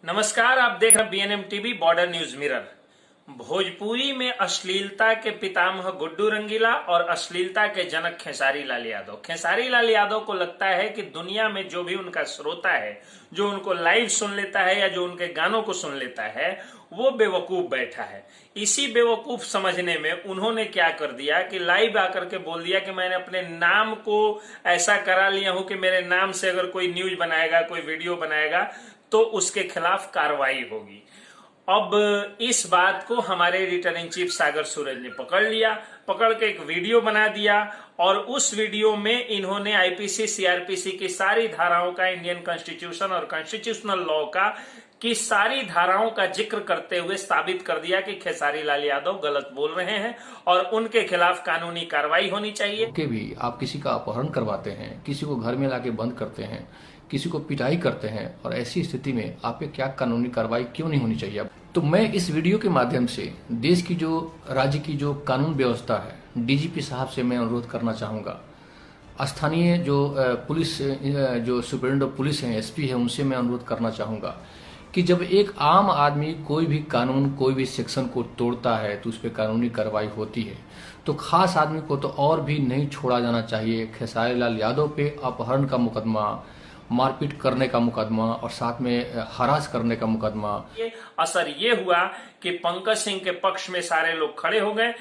नमस्कार, आप देख रहे हैं BNM TV border news mirror. Bhojpuri में अश्लीलता के पितामह गुड्डू रंगीला और अश्लीलता के जनक खेसारी लाल यादव। खेसारी लाल यादव को लगता है कि दुनिया में जो भी उनका श्रोता है, जो उनको लाइव सुन लेता है या जो उनके गानों को सुन लेता है, वो बेवकूफ बैठा है। इसी बेवकूफ समझने में उन्होंने क्या कर दिया कि लाइव आकर के बोल दिया कि मैंने अपने नाम को ऐसा करा लिया हूं कि मेरे नाम से अगर कोई न्यूज बनाएगा, कोई वीडियो बनाएगा तो उसके खिलाफ कार्रवाई होगी। अब इस बात को हमारे एडिटर इन चीफ सागर सूरज ने पकड़ लिया, पकड़ के एक वीडियो बना दिया और उस वीडियो में इन्होंने आईपीसी सीआरपीसी की सारी धाराओं का, इंडियन कॉन्स्टिट्यूशन और कॉन्स्टिट्यूशनल लॉ की सारी धाराओं का जिक्र करते हुए साबित कर दिया कि खेसारी लाल यादव गलत बोल रहे हैं और उनके खिलाफ कानूनी कार्रवाई होनी चाहिए। के भी आप किसी का अपहरण करवाते हैं, किसी को घर में लाके बंद करते हैं, किसी को पिटाई करते हैं और ऐसी स्थिति में आप पे क्या कानूनी कार्रवाई क्यों नहीं होनी चाहिए? तो मैं इस वीडियो के माध्यम से देश की राज्य की जो कानून व्यवस्था है, डीजीपी साहब से मैं अनुरोध करना चाहूंगा। स्थानीय पुलिस जो सुप्रिंटेंडेंट ऑफ पुलिस हैं, एसपी है, उनसे मैं अनुरोध करना चाहूंगा कि जब एक आम आदमी कोई भी कानून, कोई भी सेक्शन को तोड़ता है तो उस पर कानूनी कार्रवाई होती है, तो खास आदमी को तो और भी नहीं छोड़ा जाना चाहिए। खेसारी लाल यादव पे अपहरण का मुकदमा, मारपीट करने का मुकदमा और साथ में हरास करने का मुकदमा। असर ये हुआ कि पंकज सिंह के पक्ष में सारे लोग खड़े हो गए।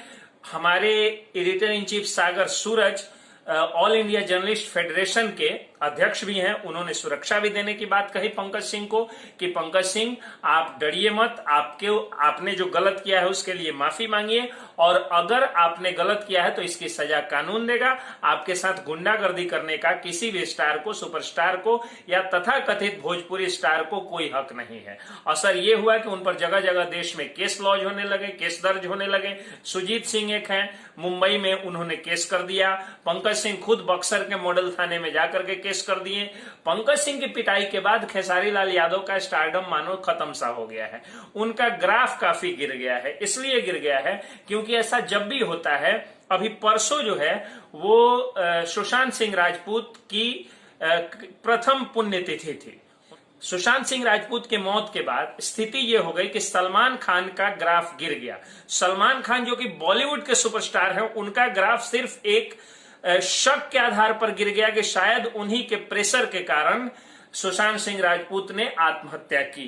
हमारे editor in chief Sagar Suraj all India journalist federation के अध्यक्ष भी हैं, उन्होंने सुरक्षा भी देने की बात कही पंकज सिंह को कि पंकज सिंह आप डरिए मत, आपने जो गलत किया है उसके लिए माफी मांगिए और अगर आपने गलत किया है तो इसकी सजा कानून देगा। आपके साथ गुंडागर्दी करने का किसी भी स्टार को, सुपरस्टार को या तथाकथित भोजपुरी स्टार को कोई हक नहीं है। असर ये हुआ कि उन पर जगह जगह देश में केस लॉन्च होने लगे, केस दर्ज होने लगे। सुजीत सिंह एक हैं, मुंबई में उन्होंने केस कर दिया। पंकज सिंह खुद बक्सर के मॉडल थाने में जाकर के केस कर दिए। पंकज सिंह की पिटाई के बाद खेसारी लाल यादव का स्टारडम मानो खत्म सा हो गया है, उनका ग्राफ काफी गिर गया है। इसलिए गिर गया है क्योंकि ऐसा जब भी होता है, अभी परसों जो है वो सुशांत सिंह राजपूत की प्रथम पुण्यतिथि थी। सुशांत सिंह राजपूत के मौत के बाद स्थिति ये हो गई कि सलमान खान का ग्राफ गिर गया। सलमान खान जो कि बॉलीवुड के सुपरस्टार हैं, उनका ग्राफ सिर्फ एक शक के आधार पर गिर गया कि शायद उन्हीं के प्रेशर के कारण सुशांत सिंह राजपूत ने आत्महत्या की।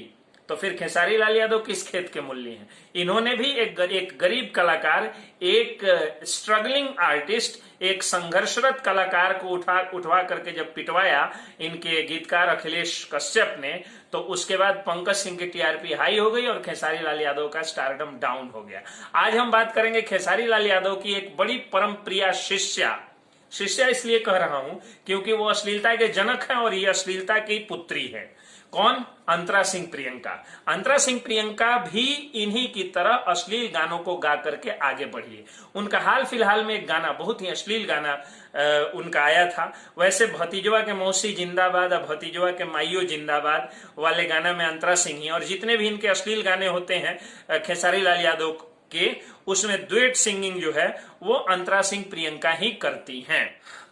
तो फिर खेसारी लाल यादव किस खेत के मूल्य हैं? इन्होंने भी एक गरीब कलाकार, एक स्ट्रगलिंग आर्टिस्ट, एक संघर्षरत कलाकार को उठवा करके जब पिटवाया इनके गीतकार अखिलेश कश्यप ने, तो उसके बाद पंकज सिंह की टीआरपी हाई हो गई और खेसारी लाल यादव का स्टारडम डाउन हो गया। आज हम बात करेंगे खेसारी लाल यादव की एक बड़ी परम प्रिया शिष्या इसलिए कह रहा हूं क्योंकि वो अश्लीलता के जनक हैं और ये अश्लीलता की पुत्री है। कौन? अंतरा सिंह प्रियंका। अंतरा सिंह प्रियंका भी इन्हीं की तरह अश्लील गानों को गा करके आगे बढ़ी है। उनका हाल फिलहाल में एक गाना, बहुत ही अश्लील गाना उनका आया था। वैसे भतीजवा के मौसी जिंदाबाद और भतीजवा के माइयो जिंदाबाद वाले गाना में अंतरा सिंह ही, और जितने भी इनके अश्लील गाने होते हैं खेसारी लाल यादव के, उसमें डुएट सिंगिंग जो है वो अंतरा सिंह प्रियंका ही करती हैं।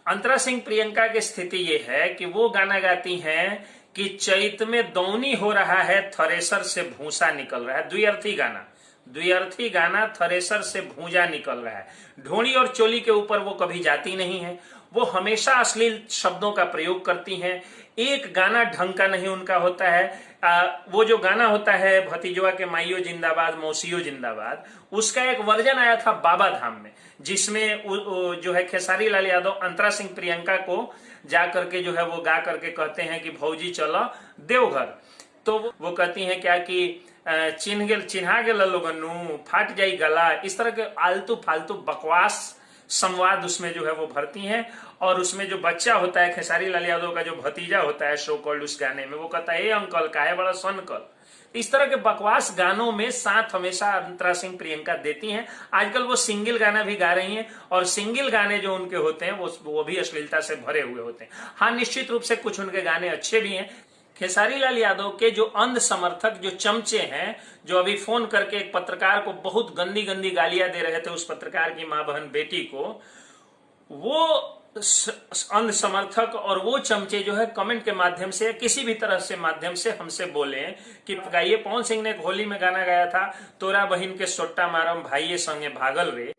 अंतरा सिंह प्रियंका की स्थिति ये है कि वो गाना गाती हैं कि चैत में दौनी हो रहा है, थ्रेसर से भूसा निकल रहा है। द्विअर्थी गाना, थ्रेसर से भूजा निकल रहा है। ढोड़ी और चोली के ऊपर वो कभी जाती नहीं है, वो हमेशा अश्लील शब्दों का प्रयोग करती हैं। एक गाना ढंग का नहीं उनका होता है। वो जो गाना होता है भतीजवा के माइयो जिंदाबाद मौसियो जिंदाबाद, उसका एक वर्जन आया था बाबा धाम में, जिसमें जो है खेसारी लाल यादव अंतरा सिंह प्रियंका को जा करके जो है वो गा करके कहते हैं कि भौजी चलो देवघर। तो वो कहती हैं क्या कि चिन्हा गेल लोगनू, फाट जाई गला। इस तरह के आलतू फालतू बकवास संवाद उसमें जो है वो भरती हैं। और उसमें जो बच्चा होता है, खेसारी लाल यादव का जो भतीजा होता है शो कॉल्ड, उस गाने में वो कहता है ए अंकल का है बड़ा सनकल। इस तरह के बकवास गानों में साथ हमेशा अंतरा सिंह प्रियंका देती हैं। आजकल वो सिंगल गाना भी गा रही हैं और सिंगल गाने जो उनके होते हैं वो भी अश्लीलता से भरे हुए होते हैं। हाँ, निश्चित रूप से कुछ उनके गाने अच्छे भी हैं। खेसारी लाल यादव के जो अंध समर्थक, जो चमचे हैं, जो अभी फोन करके एक पत्रकार को बहुत गंदी गंदी गालियां दे रहे थे, उस पत्रकार की मां बहन बेटी को, वो अंध समर्थक और वो चमचे जो है कमेंट के माध्यम से या किसी भी तरह से माध्यम से हमसे बोले कि गाइए। पवन सिंह ने एक होली में गाना गाया था, तोरा बहिन के सोट्टा मारम भाइये संगे भागल रे।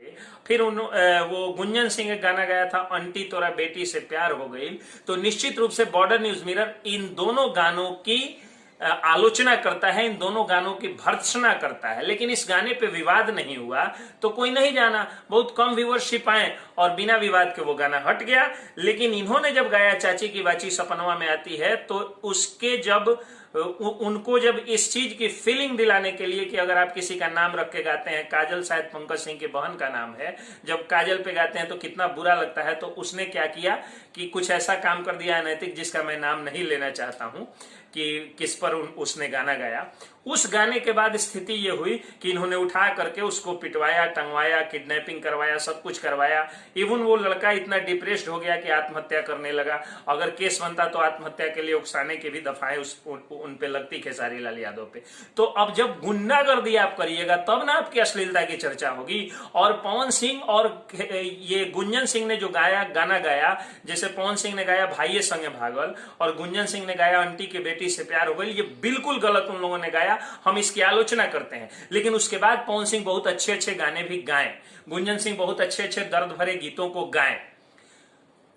फिर वो गुंजन सिंह एक गाना गाया था, आंटी तोरा बेटी से प्यार हो गई। तो निश्चित रूप से बॉर्डर न्यूज मिरर इन दोनों गानों की आलोचना करता है, इन दोनों गानों की भर्त्सना करता है, लेकिन इस गाने पे विवाद नहीं हुआ तो कोई नहीं जाना। बहुत कम व्यूअरशिप आए और बिना विवाद के वो गाना हट गया। लेकिन इन्होंने जब गाया चाची की बाची सपनवा में आती है, तो उसके जब उनको जब इस चीज की फीलिंग दिलाने के लिए कि अगर आप किसी का नाम रख के गाते हैं, काजल शायद पंकज सिंह की बहन का नाम है, जब काजल पे गाते हैं तो कितना बुरा लगता है, तो उसने क्या किया कि कुछ ऐसा काम कर दिया अनैतिक, जिसका मैं नाम नहीं लेना चाहता हूं कि किस पर उसने गाना गाया। उस गाने के बाद स्थिति ये हुई कि इन्होंने उठा करके उसको पिटवाया, टंगवाया, किडनैपिंग करवाया, सब कुछ करवाया। इवन वो लड़का इतना डिप्रेस्ड हो गया कि आत्महत्या करने लगा। अगर केस बनता तो आत्महत्या के लिए उकसाने की भी दफाएं उन पे लगती खेसारी लाल यादव पे। तो अब जब गुंडागर्दी आप करिएगा तब ना आपकी अश्लीलता की चर्चा होगी। और पवन सिंह और ये गुंजन सिंह ने जो गाना गाया, जैसे पवन सिंह ने गाया भाइये संगे भागल और गुंजन सिंह ने गाया आंटी की बेटी से प्यार हो गई, ये बिल्कुल गलत उन लोगों ने गाया। हम इसकी आलोचना करते हैं, लेकिन उसके बाद पवन सिंह बहुत अच्छे अच्छे गाने भी गाए, गुंजन सिंह बहुत अच्छे अच्छे दर्द भरे गीतों को गाए।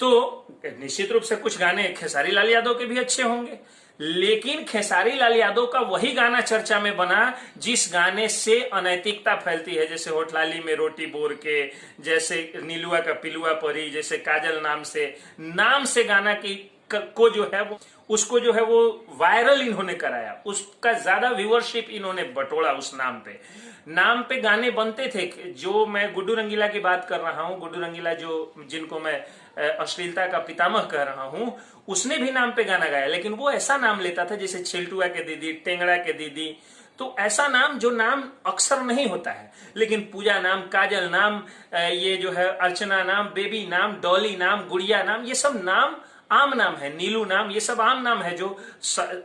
तो निश्चित रूप से कुछ गाने खेसारी लाल यादव के भी अच्छे होंगे, लेकिन खेसारी लाल यादव का वही गाना चर्चा में बना जिस गाने से अनैतिकता फैलती है, जैसे होटलाली में रोटी बोर के, जैसे नीलुआ का पिलुआ परी, जैसे काजल नाम से गाना को जो है वो उसको जो है वो वायरल इन्होंने कराया, उसका ज्यादा व्यूअरशिप इन्होंने बटोरा। उस नाम पे गाने बनते थे। जो मैं गुड्डू रंगीला की बात कर रहा हूं, गुड्डू रंगीला जिनको मैं अश्लीलता का पितामह कह रहा हूं, उसने भी नाम पे गाना गाया, लेकिन वो ऐसा नाम लेता था जैसे छिलटुआ के दीदी, टेंगड़ा के दीदी। तो ऐसा नाम जो नाम अक्सर नहीं होता है, लेकिन पूजा नाम, काजल नाम, ये जो है अर्चना नाम, बेबी नाम, डॉली नाम, गुड़िया नाम, ये सब नाम आम नाम है। नीलू नाम, ये सब आम नाम है जो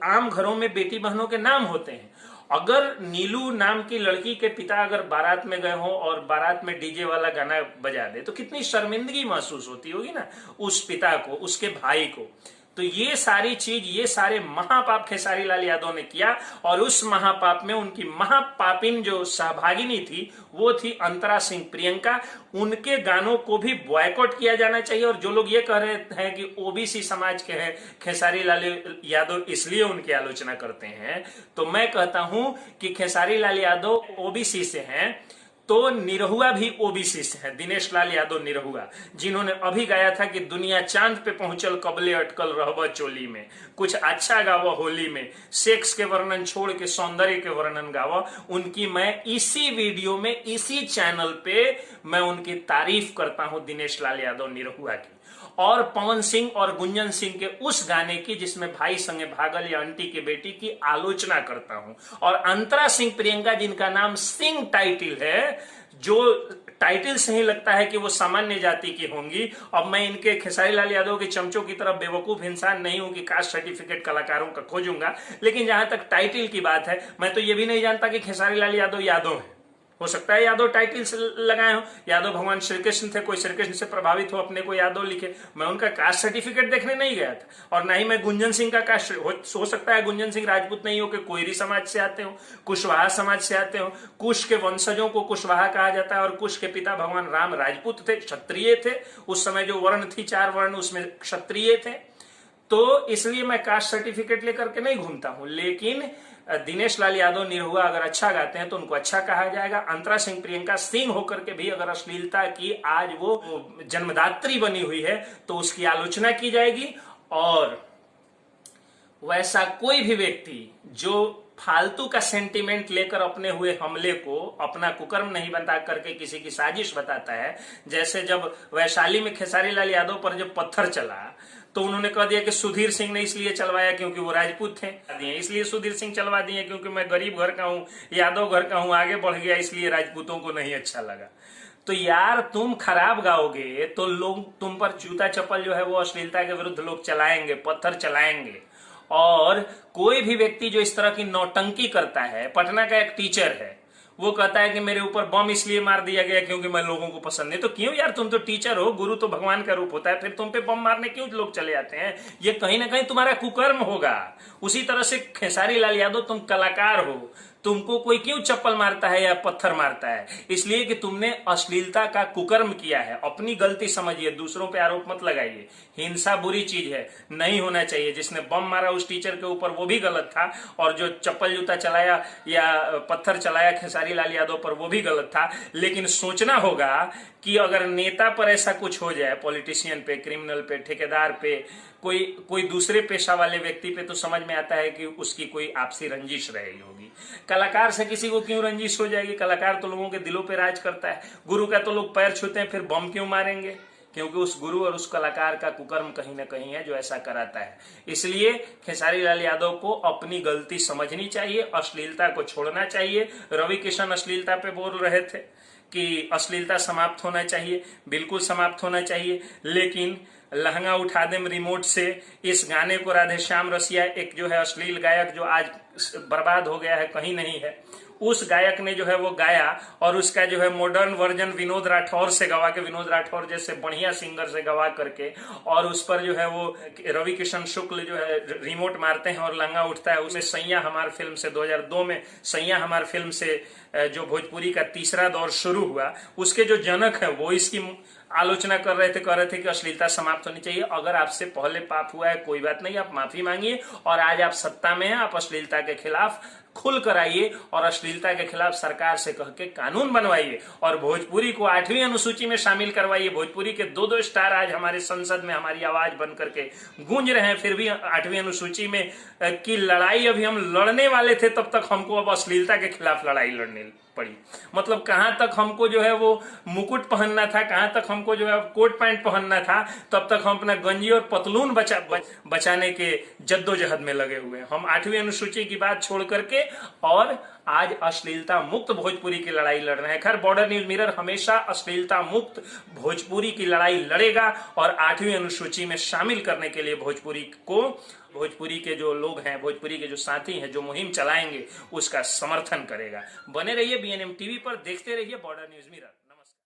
आम घरों में बेटी बहनों के नाम होते हैं। अगर नीलू नाम की लड़की के पिता अगर बारात में गए हो और बारात में डीजे वाला गाना बजा दे तो कितनी शर्मिंदगी महसूस होती होगी ना उस पिता को, उसके भाई को। तो ये सारी चीज, ये सारे महापाप खेसारी लाल यादव ने किया, और उस महापाप में उनकी महापापिन जो सहभागिनी थी वो थी अंतरा सिंह प्रियंका। उनके गानों को भी बॉयकॉट किया जाना चाहिए। और जो लोग ये कह रहे हैं कि ओबीसी समाज के हैं खेसारी लाल यादव इसलिए उनकी आलोचना करते हैं, तो मैं कहता हूं कि खेसारी लाल यादव ओबीसी से हैं तो निरहुआ भी ओबीसी से है। दिनेश लाल यादव निरहुआ, जिन्होंने अभी गाया था कि दुनिया चांद पे पहुंचल कबले अटकल रहबा चोली में, कुछ अच्छा गावा होली में, सेक्स के वर्णन छोड़ के सौंदर्य के वर्णन गावा। उनकी मैं इसी वीडियो में, इसी चैनल पे मैं उनकी तारीफ करता हूं, दिनेश लाल यादव निरहुआ की। और पवन सिंह और गुंजन सिंह के उस गाने की जिसमें भाई संगे भागल या आंटी की बेटी की आलोचना करता हूं। और अंतरा सिंह प्रियंका, जिनका नाम सिंह टाइटल है, जो टाइटल से ही लगता है कि वो सामान्य जाति की होंगी। अब मैं इनके खेसारी लाल यादव के चमचों की तरफ बेवकूफ इंसान नहीं हूं कि कास्ट सर्टिफिकेट कलाकारों का खोजूंगा, लेकिन जहां तक टाइटल की बात है, मैं तो ये भी नहीं जानता कि खेसारी लाल यादव यादव है। हो सकता है यादव टाइटल से लगाए हो, यादव भगवान श्री कृष्ण थे, कोई श्री कृष्ण से प्रभावित हो अपने को यादव लिखे। मैं उनका कास्ट सर्टिफिकेट देखने नहीं गया था, और ना ही मैं गुंजन सिंह का कास्ट। हो सकता है गुंजन सिंह राजपूत नहीं हो कि कोयरी समाज से आते हो, कुशवाहा समाज से आते हो। कुश के वंशजों को कुशवाहा कहा जाता है, और कुश के पिता भगवान राम राजपूत थे, क्षत्रिय थे। उस समय जो वर्ण थी 4 वर्ण, उसमें क्षत्रिय थे। तो इसलिए मैं कास्ट सर्टिफिकेट लेकर के नहीं घूमता हूं। लेकिन दिनेश लाल यादव निरहुआ अगर अच्छा गाते हैं तो उनको अच्छा कहा जाएगा। अंतरा सिंह प्रियंका सिंह होकर के भी अगर अश्लीलता की आज वो जन्मदात्री बनी हुई है तो उसकी आलोचना की जाएगी। और वैसा कोई भी व्यक्ति जो फालतू का सेंटीमेंट लेकर अपने हुए हमले को अपना कुकर्म नहीं बता करके किसी की साजिश बताता है, जैसे जब वैशाली में खेसारी लाल यादव पर जब पत्थर चला तो उन्होंने कह दिया कि सुधीर सिंह ने इसलिए चलवाया क्योंकि वो राजपूत थे, इसलिए सुधीर सिंह चलवा दिए, क्योंकि मैं गरीब घर का हूं, यादव घर का हूं, आगे बढ़ गया इसलिए राजपूतों को नहीं अच्छा लगा। तो यार तुम खराब गाओगे तो लोग तुम पर जूता चप्पल जो है वो अश्लीलता के विरुद्ध लोग चलाएंगे, पत्थर चलाएंगे। और कोई भी व्यक्ति जो इस तरह की नौटंकी करता है, पटना का एक टीचर है, वो कहता है कि मेरे ऊपर बम इसलिए मार दिया गया क्योंकि मैं लोगों को पसंद नहीं। तो क्यों यार, तुम तो टीचर हो, गुरु तो भगवान का रूप होता है, फिर तुम पे बम मारने क्यों लोग चले आते हैं? ये कहीं ना कहीं तुम्हारा कुकर्म होगा। उसी तरह से खेसारी लाल यादव, तुम कलाकार हो, तुमको कोई क्यों चप्पल मारता है या पत्थर मारता है? इसलिए कि तुमने अश्लीलता का कुकर्म किया है। अपनी गलती समझिए, दूसरों पे आरोप मत लगाइए। हिंसा बुरी चीज है, नहीं होना चाहिए। जिसने बम मारा उस टीचर के ऊपर वो भी गलत था, और जो चप्पल जूता चलाया या पत्थर चलाया खेसारी लाल यादव पर वो भी गलत था। लेकिन सोचना होगा कि अगर नेता पर ऐसा कुछ हो जाए, पॉलिटिशियन पे, क्रिमिनल पे, ठेकेदार पे, कोई दूसरे पेशा वाले व्यक्ति पे, तो समझ में आता है कि उसकी कोई आपसी रंजिश रही होगी। कलाकार से किसी को क्यों रंजिश हो जाएगी? कलाकार तो लोगों के दिलों पे राज करता है। गुरु का तो लोग पैर छूते हैं, फिर बम क्यों मारेंगे? क्योंकि उस गुरु और उस कलाकार का कुकर्म कहीं ना कहीं है जो ऐसा कराता है। इसलिए खेसारी लाल यादव को अपनी गलती समझनी चाहिए, अश्लीलता को छोड़ना चाहिए। रवि किशन अश्लीलता पे बोल रहे थे कि अश्लीलता समाप्त होना चाहिए, बिल्कुल समाप्त होना चाहिए। लेकिन लहंगा उठा देम रिमोट से, इस गाने को राधेश्याम रसिया, एक जो है अश्लील गायक जो आज बर्बाद हो गया है, कहीं नहीं है, उस गायक ने जो है वो गाया, और उसका जो है मॉडर्न वर्जन विनोद राठौर से गवा के, विनोद राठौर जैसे बढ़िया सिंगर से गवा करके, और उस पर जो है वो रवि किशन शुक्ल जो है रिमोट मारते हैं और लहंगा उठता है। उसमें सैया हमार फिल्म से 2002 में सैया हमार फिल्म से जो भोजपुरी का तीसरा दौर शुरू हुआ, उसके जो जनक है वो इसकी आलोचना कर रहे थे कि अश्लीलता समाप्त होनी चाहिए। अगर आपसे पहले पाप हुआ है कोई बात नहीं, आप माफी मांगिए, और आज आप सत्ता में हैं, आप अश्लीलता के खिलाफ खुल कर आइए और अश्लीलता के खिलाफ सरकार से कह के कानून बनवाइए, और भोजपुरी को 8वीं अनुसूची में शामिल करवाइए। भोजपुरी के 2-2 स्टार आज हमारे संसद में हमारी आवाज बन करके गूंज रहे हैं, फिर भी 8वीं अनुसूची में की लड़ाई अभी हम लड़ने वाले थे, तब तक हमको अब अश्लीलता के खिलाफ लड़ाई लड़नी पड़ी। मतलब कहां तक हमको जो है वो मुकुट पहनना था, कहां तक हमको जो है कोट पैंट पहनना था, तब तक हम अपना गंजी और पतलून बचाने के जद्दोजहद में लगे हुए हैं। हम 8वीं अनुसूची की बात छोड़ करके और आज अश्लीलता मुक्त भोजपुरी की लड़ाई लड़ रहे हैं। खैर, बॉर्डर न्यूज मिरर हमेशा अश्लीलता मुक्त भोजपुरी की लड़ाई लड़ेगा, और 8वीं अनुसूची में शामिल करने के लिए भोजपुरी के जो लोग हैं, भोजपुरी के जो साथी हैं, जो मुहिम चलाएंगे, उसका समर्थन करेगा। बने रहिए BNM टीवी पर, देखते रहिए बॉर्डर न्यूज मिरर।